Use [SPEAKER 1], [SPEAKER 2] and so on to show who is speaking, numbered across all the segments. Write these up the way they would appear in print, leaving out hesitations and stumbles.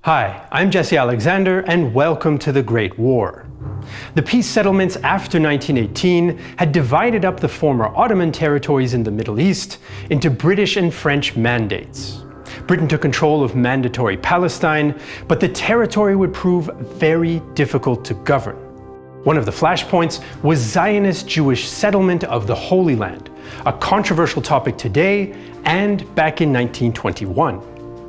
[SPEAKER 1] Hi, I'm Jesse Alexander and welcome to the Great War. The peace settlements after 1918 had divided up the former Ottoman territories in the Middle East into British and French mandates. Britain took control of Mandate Palestine, but the territory would prove very difficult to govern. One of the flashpoints was Zionist Jewish settlement of the Holy Land, a controversial topic today and back in 1921.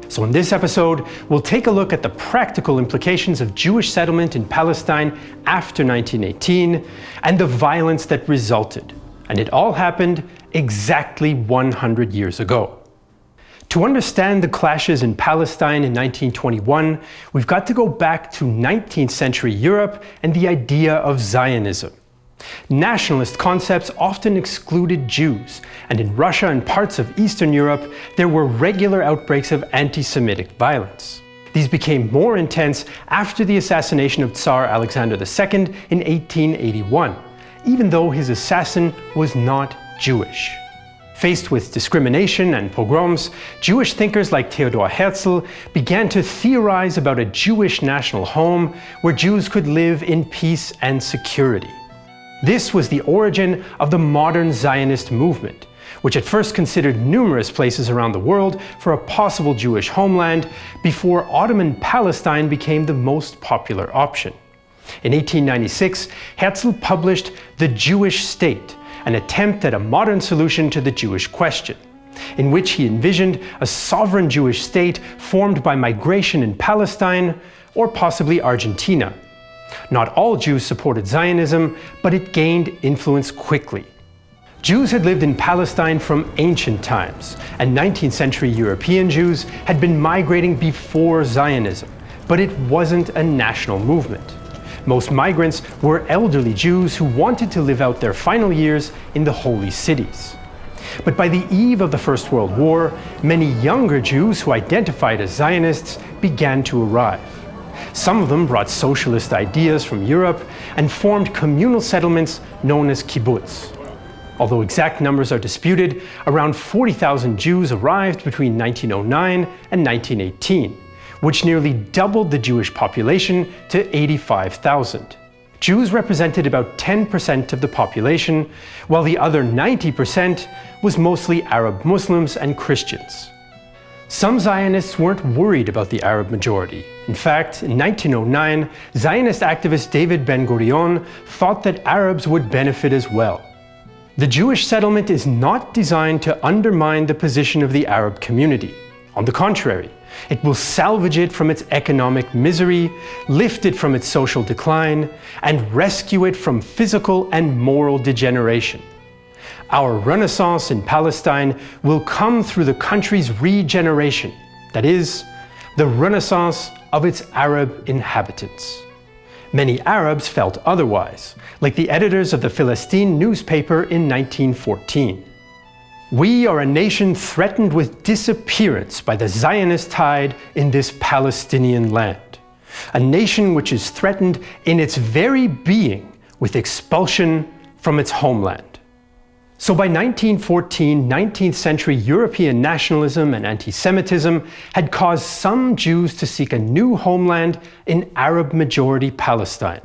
[SPEAKER 1] So in this episode, we'll take a look at the practical implications of Jewish settlement in Palestine after 1918 and the violence that resulted. And it all happened exactly 100 years ago. To understand the clashes in Palestine in 1921, we've got to go back to 19th century Europe and the idea of Zionism. Nationalist concepts often excluded Jews, and in Russia and parts of Eastern Europe, there were regular outbreaks of anti-Semitic violence. These became more intense after the assassination of Tsar Alexander II in 1881, even though his assassin was not Jewish. Faced with discrimination and pogroms, Jewish thinkers like Theodor Herzl began to theorize about a Jewish national home where Jews could live in peace and security. This was the origin of the modern Zionist movement, which at first considered numerous places around the world for a possible Jewish homeland before Ottoman Palestine became the most popular option. In 1896, Herzl published The Jewish State, an attempt at a modern solution to the Jewish question, in which he envisioned a sovereign Jewish state formed by migration in Palestine or possibly Argentina. Not all Jews supported Zionism, but it gained influence quickly. Jews had lived in Palestine from ancient times, and 19th century European Jews had been migrating before Zionism, but it wasn't a national movement. Most migrants were elderly Jews who wanted to live out their final years in the holy cities. But by the eve of the First World War, many younger Jews who identified as Zionists began to arrive. Some of them brought socialist ideas from Europe and formed communal settlements known as kibbutz. Although exact numbers are disputed, around 40,000 Jews arrived between 1909 and 1918, which nearly doubled the Jewish population to 85,000. Jews represented about 10% of the population, while the other 90% was mostly Arab Muslims and Christians. Some Zionists weren't worried about the Arab majority. In fact, in 1909, Zionist activist David Ben-Gurion thought that Arabs would benefit as well. The Jewish settlement is not designed to undermine the position of the Arab community. On the contrary, it will salvage it from its economic misery, lift it from its social decline, and rescue it from physical and moral degeneration. Our Renaissance in Palestine will come through the country's regeneration, that is, the Renaissance of its Arab inhabitants. Many Arabs felt otherwise, like the editors of the Philistine newspaper in 1914. We are a nation threatened with disappearance by the Zionist tide in this Palestinian land, a nation which is threatened in its very being with expulsion from its homeland. So by 1914, 19th century European nationalism and anti-Semitism had caused some Jews to seek a new homeland in Arab-majority Palestine.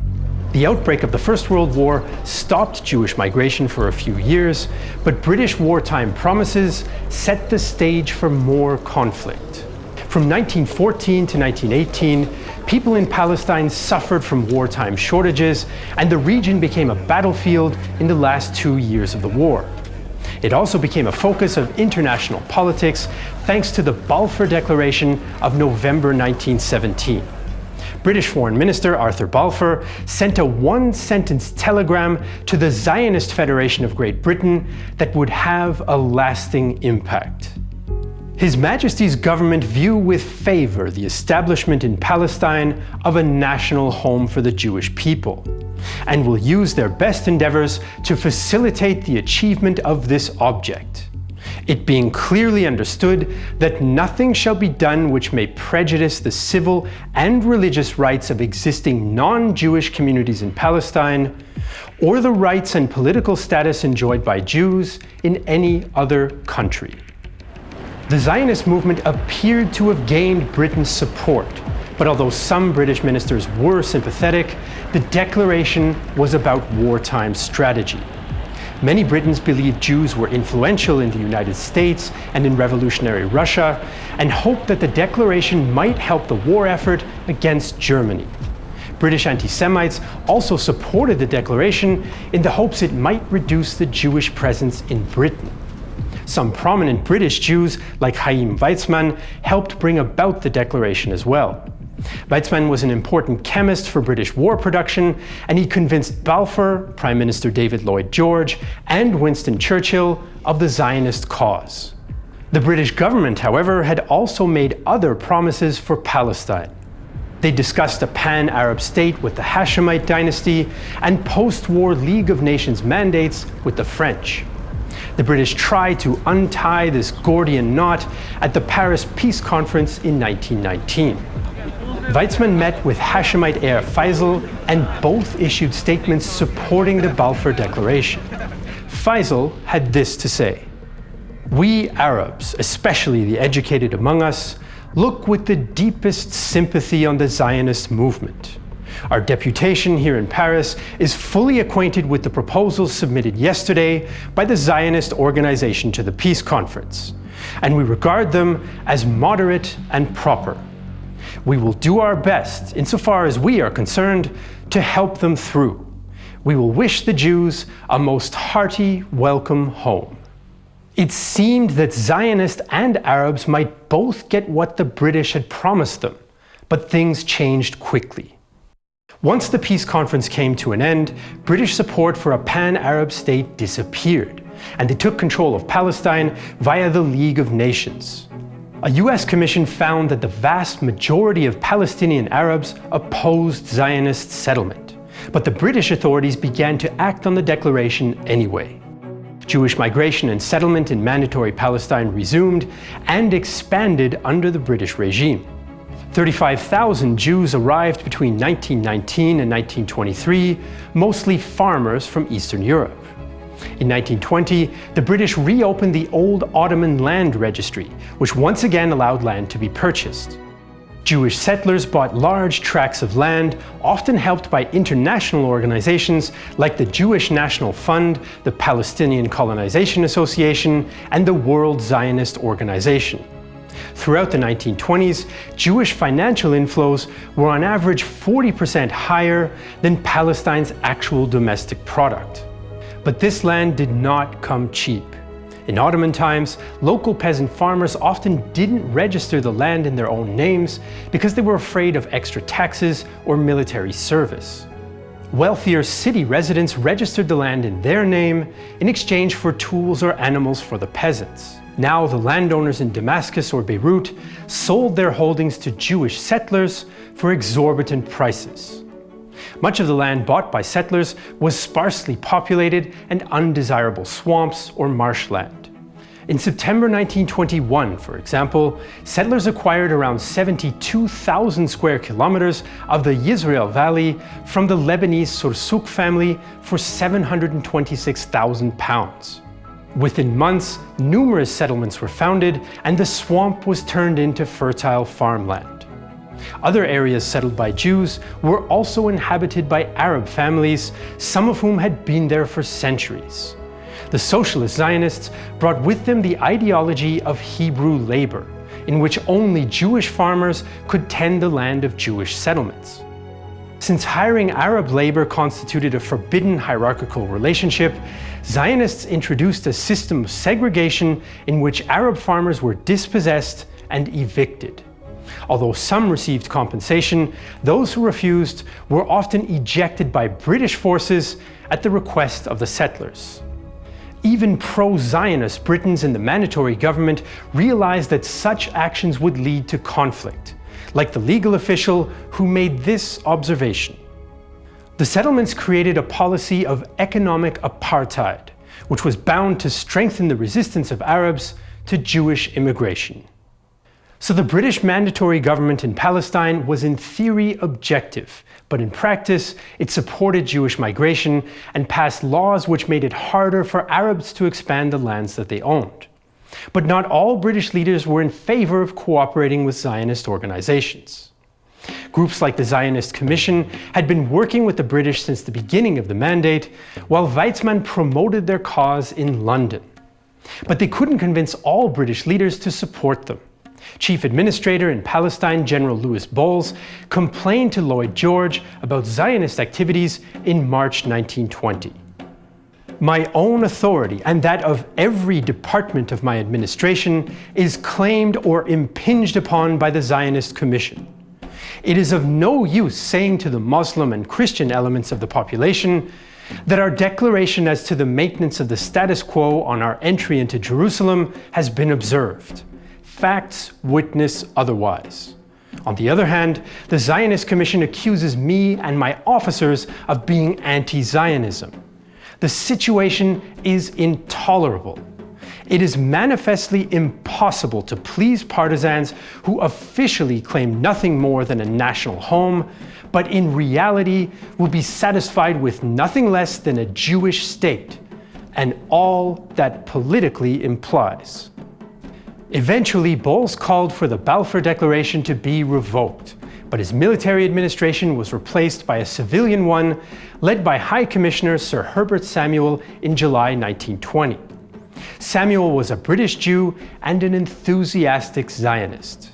[SPEAKER 1] The outbreak of the First World War stopped Jewish migration for a few years, but British wartime promises set the stage for more conflict. From 1914 to 1918, people in Palestine suffered from wartime shortages, and the region became a battlefield in the last 2 years of the war. It also became a focus of international politics thanks to the Balfour Declaration of November 1917. British Foreign Minister Arthur Balfour sent a one-sentence telegram to the Zionist Federation of Great Britain that would have a lasting impact. His Majesty's government view with favour the establishment in Palestine of a national home for the Jewish people, and will use their best endeavours to facilitate the achievement of this object, it being clearly understood that nothing shall be done which may prejudice the civil and religious rights of existing non-Jewish communities in Palestine, or the rights and political status enjoyed by Jews in any other country. The Zionist movement appeared to have gained Britain's support, But although some British ministers were sympathetic, the declaration was about wartime strategy. Many Britons believed Jews were influential in the United States and in revolutionary Russia, and hoped that the declaration might help the war effort against Germany. British anti-Semites also supported the declaration in the hopes it might reduce the Jewish presence in Britain. Some prominent British Jews, like Chaim Weizmann, helped bring about the declaration as well. Weizmann was an important chemist for British war production, and he convinced Balfour, Prime Minister David Lloyd George, and Winston Churchill of the Zionist cause. The British government, however, had also made other promises for Palestine. They discussed a pan-Arab state with the Hashemite dynasty and post-war League of Nations mandates with the French. The British tried to untie this Gordian knot at the Paris Peace Conference in 1919. Weizmann met with Hashemite heir Faisal, and both issued statements supporting the Balfour Declaration. Faisal had this to say: "We Arabs, especially the educated among us, look with the deepest sympathy on the Zionist movement. Our deputation here in Paris is fully acquainted with the proposals submitted yesterday by the Zionist organization to the Peace Conference, and we regard them as moderate and proper. We will do our best, insofar as we are concerned, to help them through. We will wish the Jews a most hearty welcome home." It seemed that Zionists and Arabs might both get what the British had promised them, but things changed quickly. Once the peace conference came to an end, British support for a pan-Arab state disappeared, and they took control of Palestine via the League of Nations. A US commission found that the vast majority of Palestinian Arabs opposed Zionist settlement, but the British authorities began to act on the declaration anyway. Jewish migration and settlement in Mandate Palestine resumed and expanded under the British regime. 35,000 Jews arrived between 1919 and 1923, mostly farmers from Eastern Europe. In 1920, the British reopened the old Ottoman land registry, which once again allowed land to be purchased. Jewish settlers bought large tracts of land, often helped by international organizations like the Jewish National Fund, the Palestinian Colonization Association, and the World Zionist Organization. Throughout the 1920s, Jewish financial inflows were on average 40% higher than Palestine's actual domestic product. But this land did not come cheap. In Ottoman times, local peasant farmers often didn't register the land in their own names because they were afraid of extra taxes or military service. Wealthier city residents registered the land in their name in exchange for tools or animals for the peasants. Now the landowners in Damascus or Beirut sold their holdings to Jewish settlers for exorbitant prices. Much of the land bought by settlers was sparsely populated and undesirable swamps or marshland. In September 1921, for example, settlers acquired around 72,000 square kilometers of the Yisrael Valley from the Lebanese Sursuk family for £726,000. Within months, numerous settlements were founded and the swamp was turned into fertile farmland. Other areas settled by Jews were also inhabited by Arab families, some of whom had been there for centuries. The socialist Zionists brought with them the ideology of Hebrew labor, in which only Jewish farmers could tend the land of Jewish settlements. Since hiring Arab labor constituted a forbidden hierarchical relationship, Zionists introduced a system of segregation in which Arab farmers were dispossessed and evicted. Although some received compensation, those who refused were often ejected by British forces at the request of the settlers. Even pro-Zionist Britons in the mandatory government realized that such actions would lead to conflict, like the legal official who made this observation. The settlements created a policy of economic apartheid, which was bound to strengthen the resistance of Arabs to Jewish immigration. So the British mandatory government in Palestine was in theory objective, but in practice it supported Jewish migration and passed laws which made it harder for Arabs to expand the lands that they owned. But not all British leaders were in favor of cooperating with Zionist organizations. Groups like the Zionist Commission had been working with the British since the beginning of the Mandate, while Weizmann promoted their cause in London. But they couldn't convince all British leaders to support them. Chief Administrator in Palestine, General Louis Bowles, complained to Lloyd George about Zionist activities in March 1920. My own authority, and that of every department of my administration, is claimed or impinged upon by the Zionist Commission. It is of no use saying to the Muslim and Christian elements of the population that our declaration as to the maintenance of the status quo on our entry into Jerusalem has been observed. Facts witness otherwise. On the other hand, the Zionist Commission accuses me and my officers of being anti-Zionism. The situation is intolerable. It is manifestly impossible to please partisans who officially claim nothing more than a national home, but in reality will be satisfied with nothing less than a Jewish state, and all that politically implies. Eventually, Bowles called for the Balfour Declaration to be revoked, but his military administration was replaced by a civilian one led by High Commissioner Sir Herbert Samuel in July 1920. Samuel was a British Jew and an enthusiastic Zionist.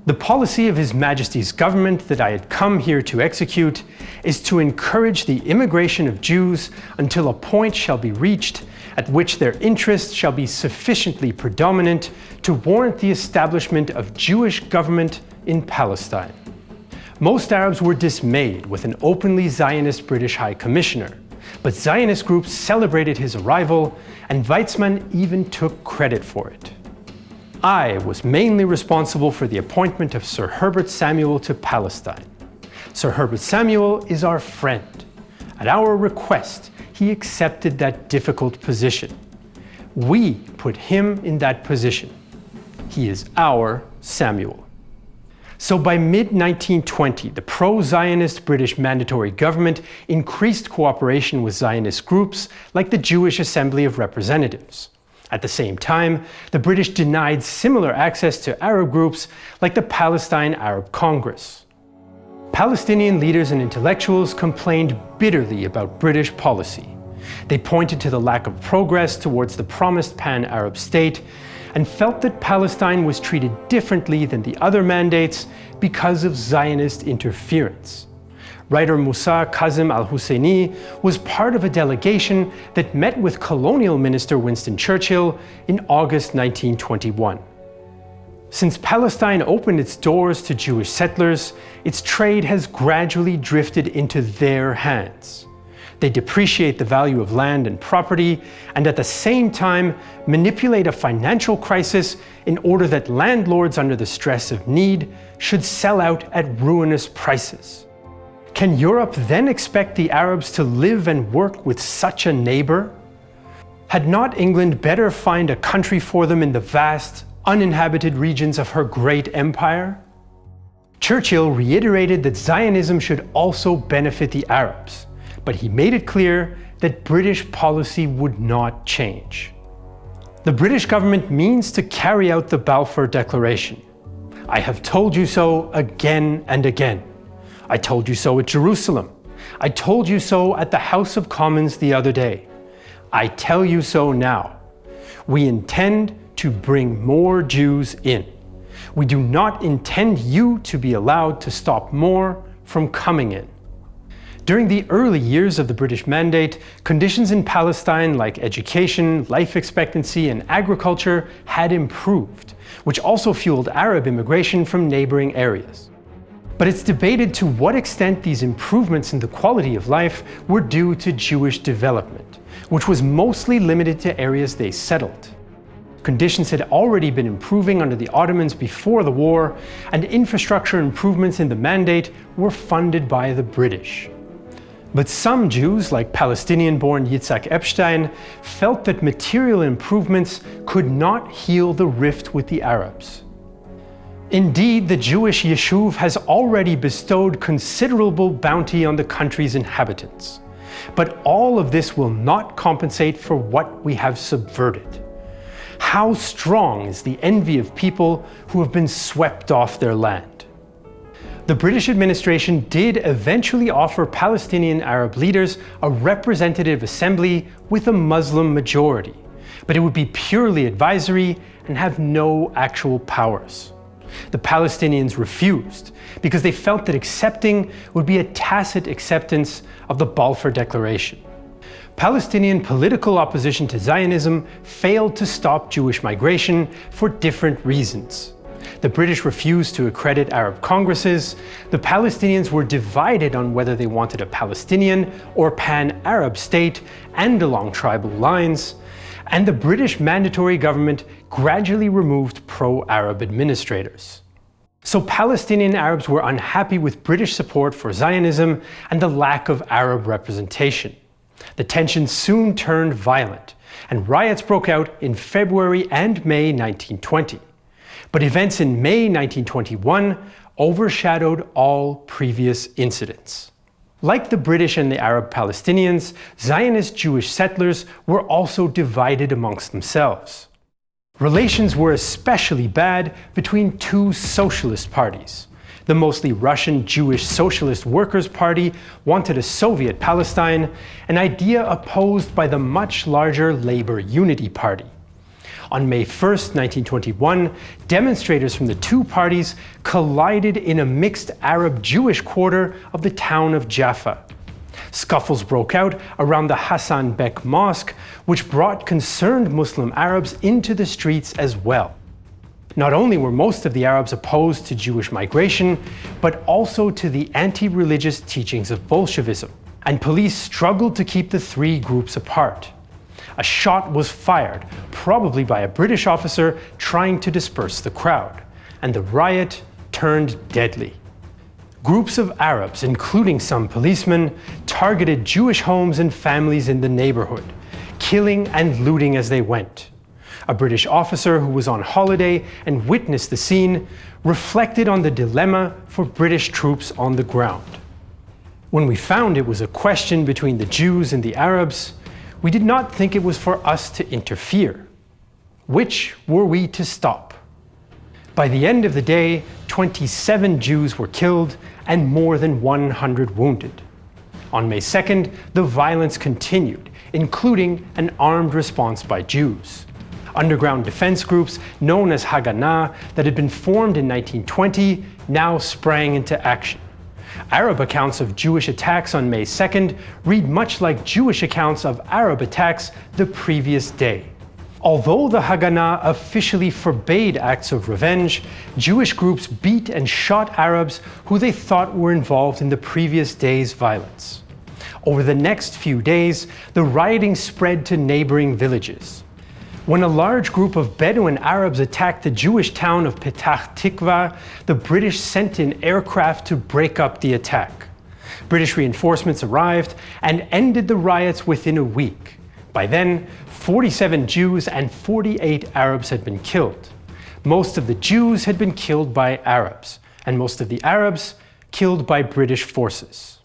[SPEAKER 1] The policy of His Majesty's government that I had come here to execute is to encourage the immigration of Jews until a point shall be reached at which their interests shall be sufficiently predominant to warrant the establishment of Jewish government in Palestine. Most Arabs were dismayed with an openly Zionist British High Commissioner, but Zionist groups celebrated his arrival, and Weizmann even took credit for it. I was mainly responsible for the appointment of Sir Herbert Samuel to Palestine. Sir Herbert Samuel is our friend. At our request, he accepted that difficult position. We put him in that position. He is our Samuel. So by mid-1920, the pro-Zionist British Mandatory Government increased cooperation with Zionist groups like the Jewish Assembly of Representatives. At the same time, the British denied similar access to Arab groups like the Palestine Arab Congress. Palestinian leaders and intellectuals complained bitterly about British policy. They pointed to the lack of progress towards the promised pan-Arab state and felt that Palestine was treated differently than the other mandates because of Zionist interference. Writer Musa Kazim al-Husseini was part of a delegation that met with Colonial Minister Winston Churchill in August 1921. Since Palestine opened its doors to Jewish settlers, its trade has gradually drifted into their hands. They depreciate the value of land and property, and at the same time manipulate a financial crisis in order that landlords under the stress of need should sell out at ruinous prices. Can Europe then expect the Arabs to live and work with such a neighbor? Had not England better find a country for them in the vast, uninhabited regions of her great empire? Churchill reiterated that Zionism should also benefit the Arabs, but he made it clear that British policy would not change. The British government means to carry out the Balfour Declaration. I have told you so again and again. I told you so at Jerusalem. I told you so at the House of Commons the other day. I tell you so now. We intend to bring more Jews in. We do not intend you to be allowed to stop more from coming in. During the early years of the British Mandate, conditions in Palestine like education, life expectancy, and agriculture had improved, which also fueled Arab immigration from neighboring areas. But it's debated to what extent these improvements in the quality of life were due to Jewish development, which was mostly limited to areas they settled. Conditions had already been improving under the Ottomans before the war, and infrastructure improvements in the Mandate were funded by the British. But some Jews, like Palestinian-born Yitzhak Epstein, felt that material improvements could not heal the rift with the Arabs. Indeed, the Jewish Yishuv has already bestowed considerable bounty on the country's inhabitants. But all of this will not compensate for what we have subverted. How strong is the envy of people who have been swept off their land? The British administration did eventually offer Palestinian Arab leaders a representative assembly with a Muslim majority, but it would be purely advisory and have no actual powers. The Palestinians refused because they felt that accepting would be a tacit acceptance of the Balfour Declaration. Palestinian political opposition to Zionism failed to stop Jewish migration for different reasons. The British refused to accredit Arab congresses, the Palestinians were divided on whether they wanted a Palestinian or pan-Arab state and along tribal lines, and the British mandatory government gradually removed pro-Arab administrators. So Palestinian Arabs were unhappy with British support for Zionism and the lack of Arab representation. The tensions soon turned violent, and riots broke out in February and May 1920. But events in May 1921 overshadowed all previous incidents. Like the British and the Arab Palestinians, Zionist Jewish settlers were also divided amongst themselves. Relations were especially bad between two socialist parties. The mostly Russian Jewish Socialist Workers' Party wanted a Soviet Palestine, an idea opposed by the much larger Labour Unity Party. On May 1, 1921, demonstrators from the two parties collided in a mixed Arab-Jewish quarter of the town of Jaffa. Scuffles broke out around the Hassan Bek Mosque, which brought concerned Muslim Arabs into the streets as well. Not only were most of the Arabs opposed to Jewish migration, but also to the anti-religious teachings of Bolshevism, and police struggled to keep the three groups apart. A shot was fired, probably by a British officer trying to disperse the crowd, and the riot turned deadly. Groups of Arabs, including some policemen, targeted Jewish homes and families in the neighborhood, killing and looting as they went. A British officer who was on holiday and witnessed the scene reflected on the dilemma for British troops on the ground. When we found it was a question between the Jews and the Arabs, we did not think it was for us to interfere. Which were we to stop? By the end of the day, 27 Jews were killed and more than 100 wounded. On May 2nd, the violence continued, including an armed response by Jews. Underground defense groups known as Haganah that had been formed in 1920 now sprang into action. Arab accounts of Jewish attacks on May 2nd read much like Jewish accounts of Arab attacks the previous day. Although the Haganah officially forbade acts of revenge, Jewish groups beat and shot Arabs who they thought were involved in the previous day's violence. Over the next few days, the rioting spread to neighboring villages. When a large group of Bedouin Arabs attacked the Jewish town of Petah Tikva, the British sent in aircraft to break up the attack. British reinforcements arrived and ended the riots within a week. By then, 47 Jews and 48 Arabs had been killed. Most of the Jews had been killed by Arabs, and most of the Arabs killed by British forces.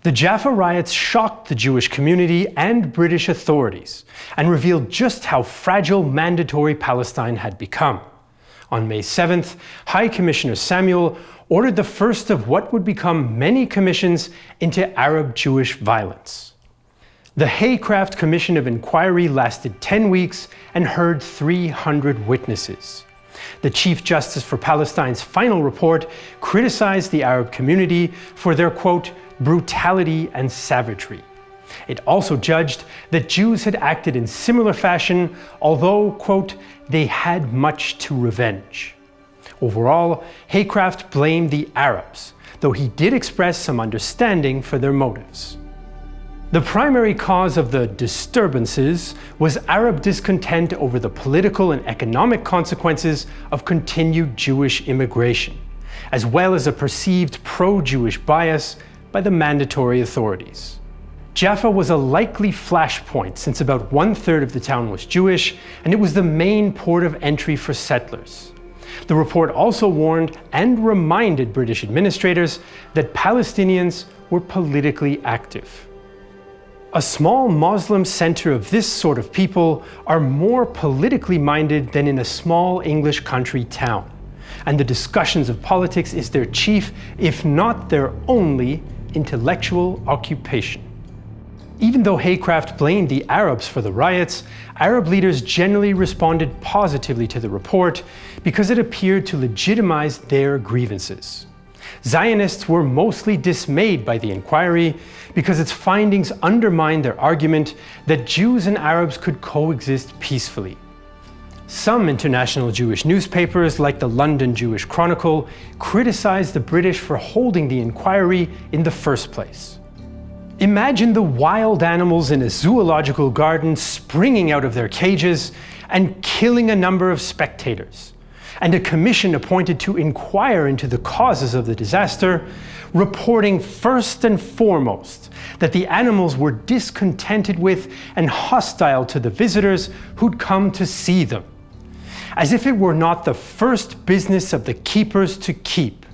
[SPEAKER 1] The Jaffa riots shocked the Jewish community and British authorities and revealed just how fragile mandatory Palestine had become. On May 7th, High Commissioner Samuel ordered the first of what would become many commissions into Arab-Jewish violence. The Haycraft Commission of Inquiry lasted 10 weeks and heard 300 witnesses. The Chief Justice for Palestine's final report criticized the Arab community for their, quote, brutality and savagery. It also judged that Jews had acted in similar fashion, although, quote, they had much to revenge. Overall, Haycraft blamed the Arabs, though he did express some understanding for their motives. The primary cause of the disturbances was Arab discontent over the political and economic consequences of continued Jewish immigration, as well as a perceived pro-Jewish bias by the mandatory authorities. Jaffa was a likely flashpoint since about 1/3 of the town was Jewish, and it was the main port of entry for settlers. The report also warned and reminded British administrators that Palestinians were politically active. A small Muslim center of this sort of people are more politically minded than in a small English country town. and the discussions of politics is their chief, if not their only, intellectual occupation. Even though Haycraft blamed the Arabs for the riots, Arab leaders generally responded positively to the report because it appeared to legitimize their grievances. Zionists were mostly dismayed by the inquiry because its findings undermined their argument that Jews and Arabs could coexist peacefully. Some international Jewish newspapers, like the London Jewish Chronicle, criticized the British for holding the inquiry in the first place. Imagine the wild animals in a zoological garden springing out of their cages and killing a number of spectators, and a commission appointed to inquire into the causes of the disaster, reporting first and foremost that the animals were discontented with and hostile to the visitors who'd come to see them, as if it were not the first business of the keepers to keep,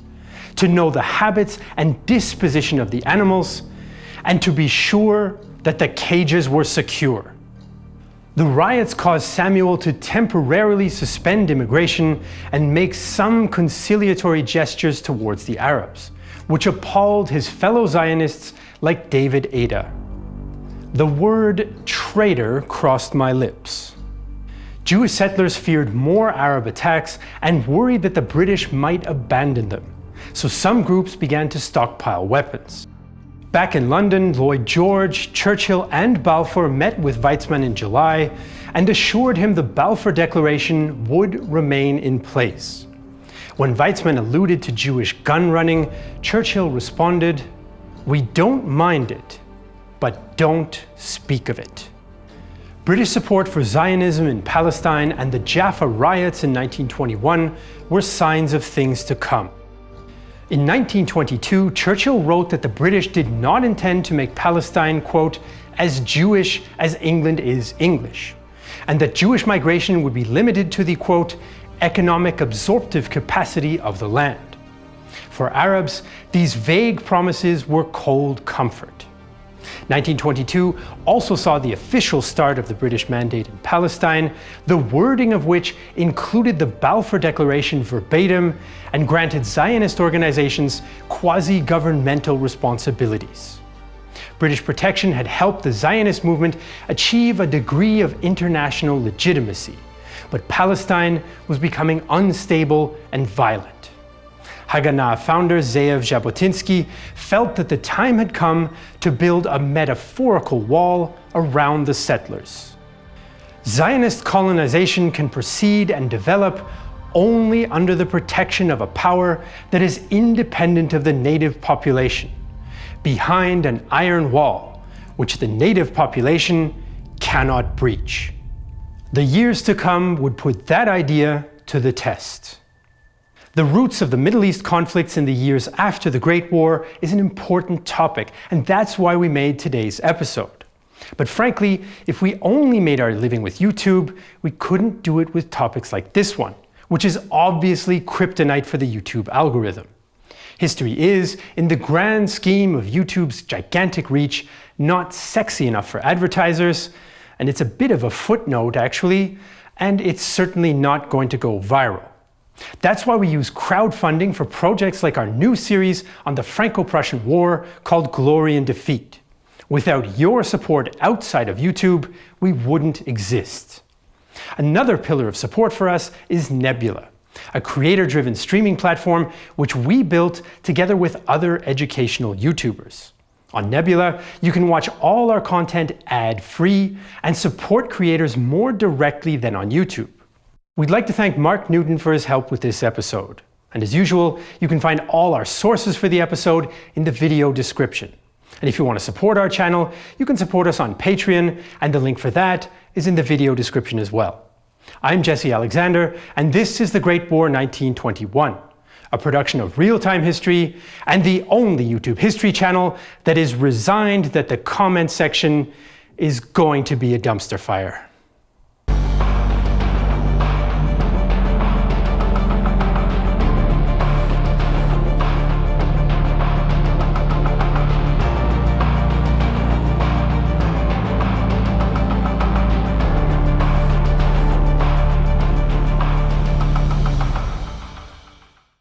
[SPEAKER 1] to know the habits and disposition of the animals, and to be sure that the cages were secure. The riots caused Samuel to temporarily suspend immigration and make some conciliatory gestures towards the Arabs, which appalled his fellow Zionists like David Ada. The word traitor crossed my lips. Jewish settlers feared more Arab attacks and worried that the British might abandon them, so some groups began to stockpile weapons. Back in London, Lloyd George, Churchill and Balfour met with Weizmann in July and assured him the Balfour Declaration would remain in place. When Weizmann alluded to Jewish gun running, Churchill responded, "We don't mind it, but don't speak of it." British support for Zionism in Palestine and the Jaffa riots in 1921 were signs of things to come. In 1922, Churchill wrote that the British did not intend to make Palestine, quote, as Jewish as England is English, and that Jewish migration would be limited to the, quote, economic absorptive capacity of the land. For Arabs, these vague promises were cold comfort. 1922 also saw the official start of the British Mandate in Palestine, the wording of which included the Balfour Declaration verbatim and granted Zionist organizations quasi-governmental responsibilities. British protection had helped the Zionist movement achieve a degree of international legitimacy, but Palestine was becoming unstable and violent. Haganah founder Ze'ev Jabotinsky felt that the time had come to build a metaphorical wall around the settlers. Zionist colonization can proceed and develop only under the protection of a power that is independent of the native population, behind an iron wall, which the native population cannot breach. The years to come would put that idea to the test. The roots of the Middle East conflicts in the years after the Great War is an important topic, and that's why we made today's episode. But frankly, if we only made our living with YouTube, we couldn't do it with topics like this one, which is obviously kryptonite for the YouTube algorithm. History is, in the grand scheme of YouTube's gigantic reach, not sexy enough for advertisers, and it's a bit of a footnote actually, and it's certainly not going to go viral. That's why we use crowdfunding for projects like our new series on the Franco-Prussian War called Glory and Defeat. Without your support outside of YouTube, we wouldn't exist. Another pillar of support for us is Nebula, a creator-driven streaming platform which we built together with other educational YouTubers. On Nebula, you can watch all our content ad-free and support creators more directly than on YouTube. We'd like to thank Mark Newton for his help with this episode. And as usual, you can find all our sources for the episode in the video description. And if you want to support our channel, you can support us on Patreon, and the link for that is in the video description as well. I'm Jesse Alexander, and this is The Great War 1921, a production of Real-Time History and the only YouTube history channel that is resigned that the comment section is going to be a dumpster fire.